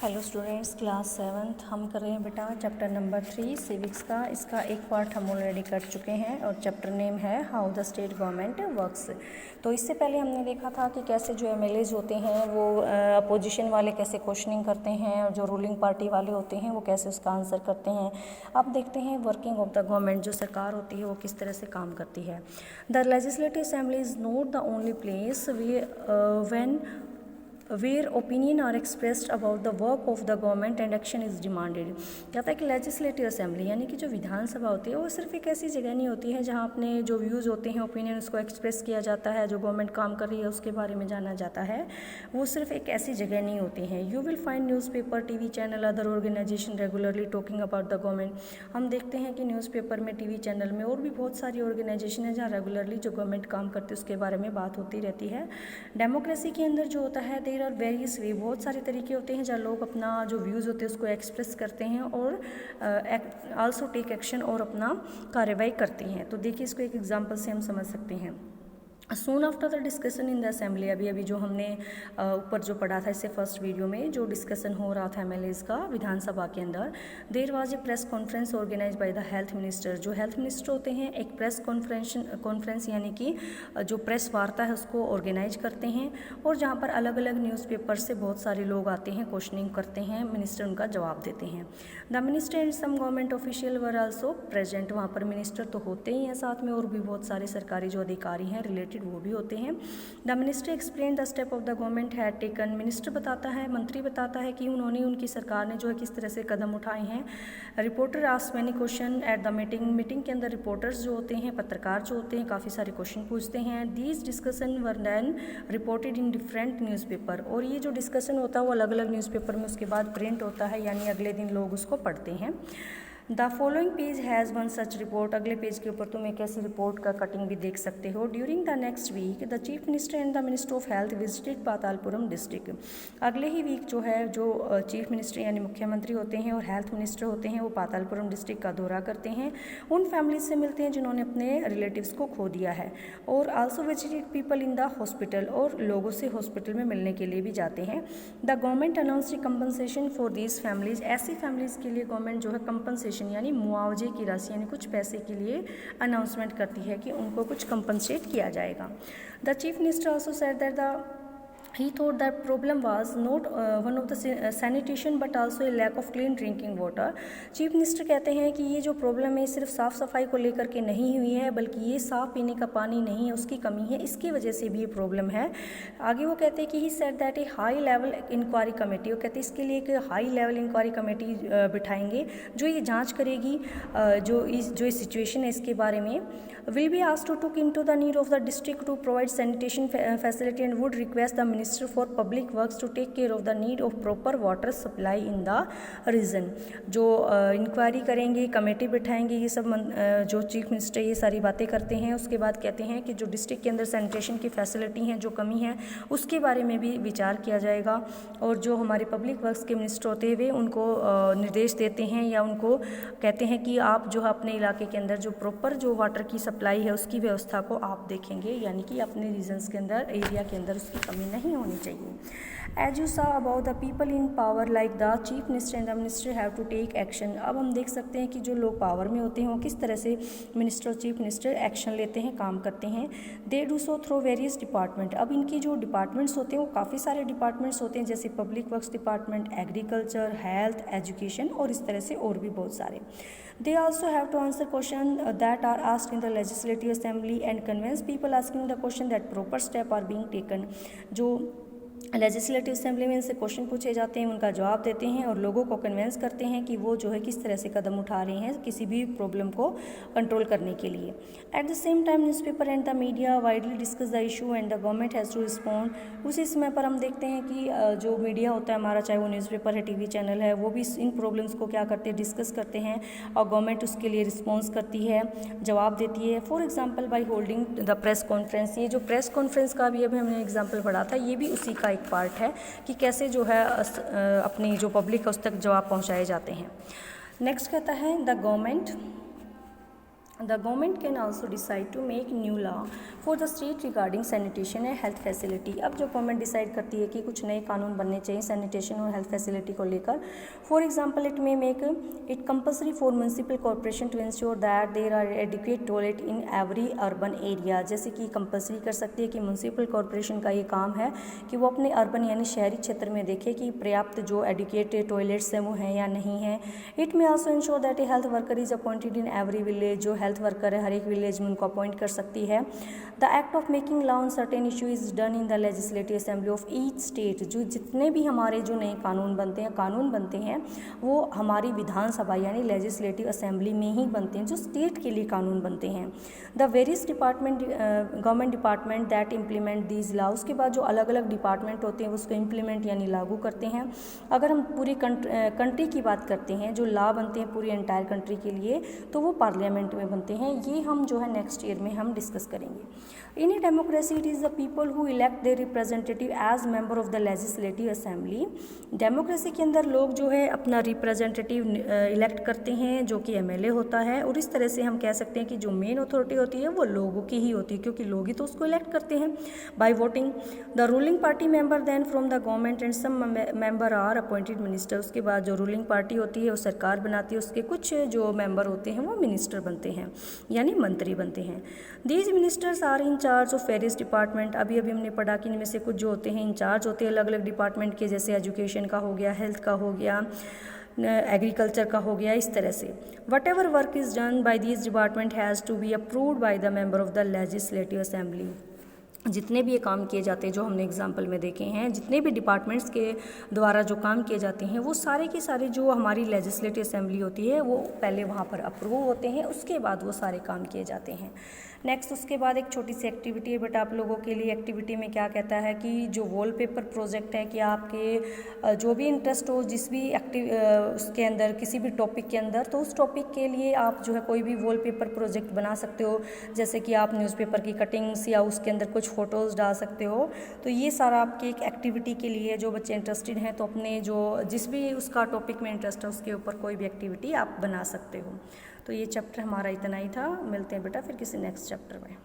Hello students, class 7th हम कर रहे हैं बेटा चैप्टर नंबर 3 सिविक्स का। इसका एक पार्ट हम ऑलरेडी कर चुके हैं और चैप्टर नेम है how the state government works. तो इससे पहले हमने देखा था कि कैसे जो एमएलएज होते हैं वो अपोजिशन वाले कैसे क्वेश्चनिंग करते हैं और जो रूलिंग पार्टी वाले होते हैं वो कैसे उसका आंसर करते हैं। अब देखते हैं वर्किंग ऑफ द गवर्नमेंट, जो सरकार होती है वो किस तरह से काम करती है। The legislative assembly is not the only place where opinion are expressed about the work of the government and action is demanded। कहता है कि लेजिस्लेटिव असेंबली यानी कि जो विधानसभा होती है वो सिर्फ एक ऐसी जगह नहीं होती है जहाँ अपने जो व्यूज़ होते हैं, ओपिनियन, उसको एक्सप्रेस किया जाता है, जो गवर्नमेंट काम कर रही है उसके बारे में जाना जाता है। वो सिर्फ एक ऐसी जगह नहीं होती हैं। You will find newspaper, TV channel, other organisation regularly talking about the government. हम देखते हैं कि न्यूज़पेपर में, टीवी चैनल में और भी बहुत सारी ऑर्गेनाइजेशन है जहाँ रेगुलरली जो गवर्नमेंट काम करती है उसके बारे में बात होती रहती है। डेमोक्रेसी के अंदर जो होता है देयर आर वेरियस वे, बहुत सारे तरीके होते हैं जहाँ लोग अपना जो व्यूज़ होते हैं उसको एक्सप्रेस करते हैं और आल्सो टेक एक्शन और अपना कार्रवाई करते हैं। तो देखिए इसको एक एग्जांपल से हम समझ सकते हैं। Soon after the discussion in the assembly, अभी जो हमने ऊपर जो पढ़ा था इससे फर्स्ट वीडियो में जो डिस्कशन हो रहा था एमएलएज का विधानसभा के अंदर, there was a press conference organised by the health minister. जो हेल्थ मिनिस्टर होते हैं एक प्रेस कॉन्फ्रेंस यानी कि जो प्रेस वार्ता है उसको ऑर्गेनाइज करते हैं और जहाँ पर अलग अलग न्यूज़पेपर से बहुत सारे लोग आते हैं, क्वेश्चनिंग करते हैं, मिनिस्टर उनका जवाब देते हैं। The minister and some government official were also present. वहाँ पर मिनिस्टर तो होते ही हैं साथ में और भी बहुत सारे सरकारी जो अधिकारी हैं रिलेटेड वो भी होते हैं। The minister explain the step of the government had taken. Minister बताता है, मंत्री बताता है कि उन्होंने, उनकी सरकार ने जो है किस तरह से कदम उठाए हैं। Reporter ask many question at the meeting के अंदर रिपोर्टर्स जो होते हैं, पत्रकार जो होते हैं, काफ़ी सारे क्वेश्चन पूछते हैं। These discussion were then reported in different newspaper. और ये जो डिस्कशन होता है वो अलग अलग न्यूज़पेपर में उसके बाद प्रिंट होता है, यानी अगले दिन लोग उसको पढ़ते हैं। The following page has one such report. अगले पेज के ऊपर तुम एक ऐसी रिपोर्ट का कटिंग भी देख सकते हो। During the next week the chief minister and the minister of health visited Patalpuram district. अगले ही वीक जो है जो चीफ मिनिस्टर यानी मुख्यमंत्री होते हैं और हेल्थ मिनिस्टर होते हैं वो पातालपुरम डिस्ट्रिक्ट का दौरा करते हैं, उन फैमिलीज से मिलते हैं जिन्होंने अपने रिलेटिव्स को खो दिया है, और also visited people in the hospital, और लोगों से हॉस्पिटल में मिलने के लिए भी जाते हैं। The government announced compensation for these families. ऐसी फैमिलीज के लिए गवर्नमेंट जो है कंपनसेशन यानी मुआवजे की राशि यानी कुछ पैसे के लिए अनाउंसमेंट करती है कि उनको कुछ कंपनसेट किया जाएगा। The chief minister also said that he thought that problem was not one of the sanitation but also a lack of clean drinking water। Chief minister कहते हैं कि ये जो प्रॉब्लम है सिर्फ साफ़ सफाई को लेकर के नहीं हुई है, बल्कि ये साफ़ पीने का पानी नहीं है उसकी कमी है, इसकी वजह से भी ये प्रॉब्लम है। आगे वो कहते हैं कि he said that a high level inquiry committee, वो कहते हैं इसके लिए एक हाई लेवल इंक्वायरी कमेटी बिठाएंगे जो ये जाँच करेगी जो इस सिचुएशन है इसके बारे में। Will be asked to took into the need of the district to provide sanitation facility and would request the minister for public works to take care of the need of proper water supply in the region. जो inquiry करेंगे, committee बिठाएंगे, ये सब जो chief minister ये सारी बातें करते हैं। उसके बाद कहते हैं कि जो डिस्ट्रिक्ट के अंदर सैनिटेशन की फैसिलिटी हैं, जो कमी है उसके बारे में भी विचार किया जाएगा, और जो हमारे पब्लिक वर्क्स के मिनिस्टर होते हैं वे उनको निर्देश देते हैं या उनको कहते हैं कि आप जो है अपने इलाके के अंदर जो प्रॉपर जो वाटर की सप्लाई है उसकी व्यवस्था को आप देखेंगे, यानी कि अपने रीजन्स के अंदर, एरिया के अंदर उसकी कमी नहीं होनी चाहिए। As you saw about the people in power like the chief minister and the minister have to take action. अब हम देख सकते हैं कि जो लोग पावर में होते हैं वो किस तरह से मिनिस्टर और चीफ मिनिस्टर एक्शन लेते हैं, काम करते हैं। They do so through various department. अब इनकी जो डिपार्टमेंट्स होते हैं वो काफ़ी सारे डिपार्टमेंट्स होते हैं, जैसे public works department, agriculture, health, education और इस तरह से और भी बहुत सारे। They also have to answer questions that are asked in the legislative assembly and convince people asking the question that proper steps are being taken। जो legislative assembly में इनसे क्वेश्चन पूछे जाते हैं, उनका जवाब देते हैं और लोगों को कन्विंस करते हैं कि वो जो है किस तरह से कदम उठा रहे हैं किसी भी प्रॉब्लम को कंट्रोल करने के लिए। At the same time newspaper and the media widely discuss the issue and the government has to respond. उसी समय पर हम देखते हैं कि जो मीडिया होता है हमारा, चाहे वो न्यूज़पेपर है, टीवी चैनल है, वो भी इन प्रॉब्लम्स को क्या करते हैं, डिस्कस करते हैं, और गवर्नमेंट उसके लिए रिस्पॉन्स करती है, जवाब देती है। For example by holding the press conference. ये जो प्रेस कॉन्फ्रेंस का भी अभी हमने एग्जाम्पल पढ़ा था, ये भी उसी का एक पार्ट है कि कैसे जो है अपनी जो पब्लिक है उस तक जवाब पहुंचाए जाते हैं। नेक्स्ट कहता है the The government can also decide to make new law for the state regarding sanitation and health facility। अब जो गवर्नमेंट डिसाइड करती है कि कुछ नए कानून बनने चाहिए सैनिटेशन और हेल्थ फैसिलिटी को लेकर। For example it may make it compulsory for municipal corporation to ensure that there are adequate toilet in every urban area. जैसे कि कंपल्सरी कर सकती है कि म्यूनसिपल कॉर्पोरेशन का ये काम है कि वो अपने अर्बन यानी शहरी क्षेत्र में देखे कि पर्याप्त जो एडिक्वेट टॉयलेट्स हैं वो हैं या नहीं हैं। It may also ensure that A health worker is appointed in every village. जो हेल्थ वर्कर है हर एक विलेज में उनको अपॉइंट कर सकती है। The act of making law on certain issue is done in the legislative assembly of each state. जो जितने भी हमारे जो नए कानून बनते हैं वो हमारी विधानसभा यानी लेजिस्लेटिव असेंबली में ही बनते हैं, जो स्टेट के लिए कानून बनते हैं। The various government department that implement these law. उसके बाद जो अलग अलग डिपार्टमेंट होते हैं उसको इम्प्लीमेंट यानी लागू करते हैं। अगर हम पूरी कंट्री की बात करते हैं जो लॉ बनते हैं पूरी एंटायर कंट्री के लिए तो वो पार्लियामेंट में बनते हैं। ये हम जो है नेक्स्ट ईयर में हम डिस्कस करेंगे। In a democracy it is the people who elect their representative as member of the legislative assembly. Democracy के अंदर लोग जो है अपना रिप्रेजेंटेटिव इलेक्ट करते हैं जो कि एमएलए होता है, और इस तरह से हम कह सकते हैं कि जो मेन अथॉरिटी होती है वो लोगों की ही होती है क्योंकि लोग ही तो उसको इलेक्ट करते हैं by voting. The ruling party member then from the government and some member are appointed minister. उसके बाद जो रूलिंग पार्टी होती है वो सरकार बनाती है, उसके कुछ जो मेंबर होते हैं वो मिनिस्टर बनते हैं यानी मंत्री बनते हैं। These ministers are in charge of various department. अभी हमने पढ़ा कि इनमें से कुछ जो होते हैं इंचार्ज होते हैं अलग अलग डिपार्टमेंट के, जैसे एजुकेशन का हो गया, हेल्थ का हो गया, एग्रीकल्चर का हो गया, इस तरह से। Whatever work is done by this department has to be approved by the member of the legislative assembly. जितने भी ये काम किए जाते हैं जो हमने एग्जाम्पल में देखे हैं, जितने भी डिपार्टमेंट्स के द्वारा जो काम किए जाते हैं वो सारे के सारे जो हमारी लेजिस्लेटिव असेंबली होती है वो पहले वहाँ पर अप्रूव होते हैं, उसके बाद वो सारे काम किए जाते हैं। नेक्स्ट उसके बाद एक छोटी सी एक्टिविटी है बट आप लोगों के लिए। एक्टिविटी में क्या कहता है कि जो वॉलपेपर प्रोजेक्ट है कि आपके जो भी इंटरेस्ट हो जिस भी उसके अंदर किसी भी टॉपिक के अंदर, तो उस टॉपिक के लिए आप जो है कोई भी वॉलपेपर प्रोजेक्ट बना सकते हो। जैसे कि आप न्यूज़पेपर की कटिंग्स या उसके अंदर कुछ फ़ोटोज़ डाल सकते हो। तो ये सारा आपकी एक एक्टिविटी के लिए जो बच्चे इंटरेस्टेड हैं तो अपने जो जिस भी उसका टॉपिक में इंटरेस्ट है उसके ऊपर कोई भी एक्टिविटी आप बना सकते हो। तो ये चैप्टर हमारा इतना ही था। मिलते हैं बेटा फिर किसी नेक्स्ट चैप्टर में।